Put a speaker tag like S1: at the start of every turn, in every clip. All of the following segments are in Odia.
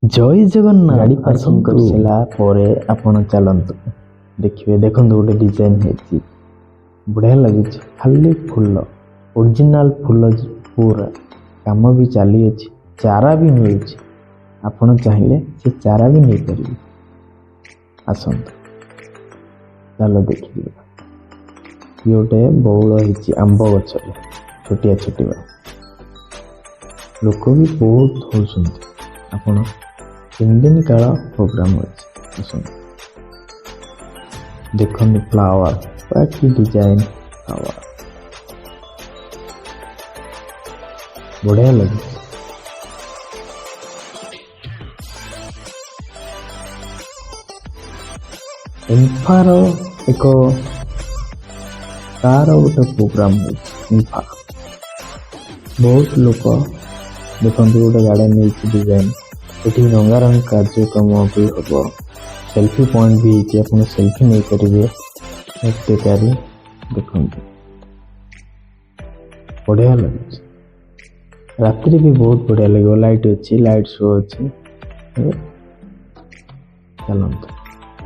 S1: ଜୟ ଜଗନ୍ନାଥ।
S2: ଗାଡ଼ି ପାର୍କିଂ କରିସାରିଲା ପରେ ଆପଣ ଚାଲନ୍ତୁ ଦେଖିବେ। ଦେଖନ୍ତୁ ଗୋଟେ ଡିଜାଇନ୍ ହେଇଛି, ବଢ଼ିଆ ଲାଗୁଛି। ଖାଲି ଫୁଲ, ଓରିଜିନାଲ ଫୁଲ, ପୁରା କାମ ବି ଚାଲିଅଛି। ଚାରା ବି ମିଳୁଛି, ଆପଣ ଚାହିଁଲେ ସେ ଚାରା ବି ନେଇପାରିବେ। ଆସନ୍ତୁ ଚାଲ ଦେଖିଯିବା। ଇଏ ଗୋଟେ ବଉଳ ହେଇଛି ଆମ୍ବ ଗଛରେ, ଛୋଟିଆ ଛୋଟିଆ। ଲୋକ ବି ବହୁତ ହେଉଛନ୍ତି। ଆପଣ 3 ଦିନ କାଳ ପ୍ରୋଗ୍ରାମ ଅଛି। ଆସନ୍ତୁ ଦେଖନ୍ତୁ ଫ୍ଲାୱାର, ପୁରା କି ଡିଜାଇନ୍ ଫ୍ଲାୱାର, ବଢ଼ିଆ ଲାଗୁଛି। ଇମ୍ଫାର ତାର ଗୋଟେ ପ୍ରୋଗ୍ରାମ ହେଉଛି। ଇମ୍ଫା ବହୁତ ଲୋକ ଦେଖନ୍ତୁ, ଗୋଟେ ଗାର୍ଡେନ୍ ହେଇଛି ଡିଜାଇନ୍। ଏଠି ରଙ୍ଗାରଙ୍ଗ କାର୍ଯ୍ୟକ୍ରମ ବି ହେବ। ସେଲ୍ଫି ପଏଣ୍ଟ ବି ହେଇଛି, ଆପଣ ସେଲ୍ଫି ନେଇପାରିବେ। ବେକାରୀ ଦେଖନ୍ତୁ, ବଢ଼ିଆ ଲାଗୁଛି। ରାତିରେ ବି ବହୁତ ବଢ଼ିଆ ଲାଗିବ। ଲାଇଟ୍ ଅଛି, ଲାଇଟ୍ ଶୋ ଅଛି। ଚାଲନ୍ତୁ,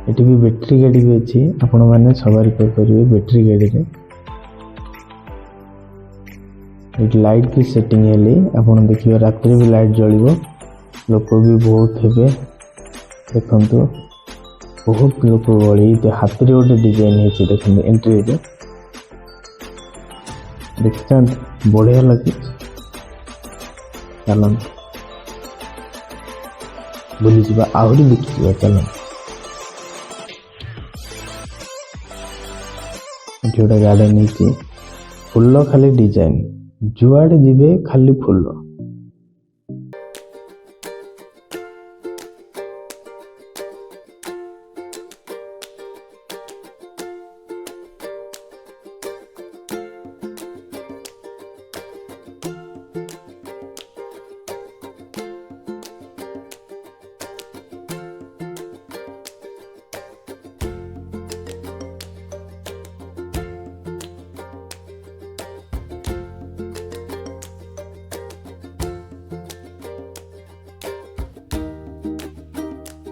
S2: ଏଠି ବି ବ୍ୟାଟେରୀ ଗାଡ଼ି ବି ଅଛି, ଆପଣମାନେ ସବାରି କରିପାରିବେ ବ୍ୟାଟେରୀ ଗାଡ଼ିରେ। ଏଠି ଲାଇଟ୍ ବି ସେଟିଂ ହେଲି, ଆପଣ ଦେଖିବେ। ରାତିରେ ବି ଲାଇଟ୍ ଜଳିବ, ଲୋକ ବି ବହୁତ ହେବେ। ଦେଖନ୍ତୁ ବହୁତ ଲୋକ ଗଳି। ହାତୀରେ ଗୋଟେ ଡିଜାଇନ୍ ହେଇଛି, ଦେଖନ୍ତୁ ଏଣ୍ଟ୍ରିରେ ଦେଖିଥାନ୍ତି, ବଢ଼ିଆ ଲାଗୁଛି। ଚାଲନ୍ତୁ ବୁଲିଯିବା, ଆହୁରି ଦେଖିଯିବା। ଚାଲନ୍ତୁ, ଏଠି ଗୋଟେ ଗାର୍ଡେନ୍ ହେଇଛି, ଫୁଲ ଖାଲି ଡିଜାଇନ୍, ଯୁଆଡ଼େ ଯିବେ ଖାଲି ଫୁଲ।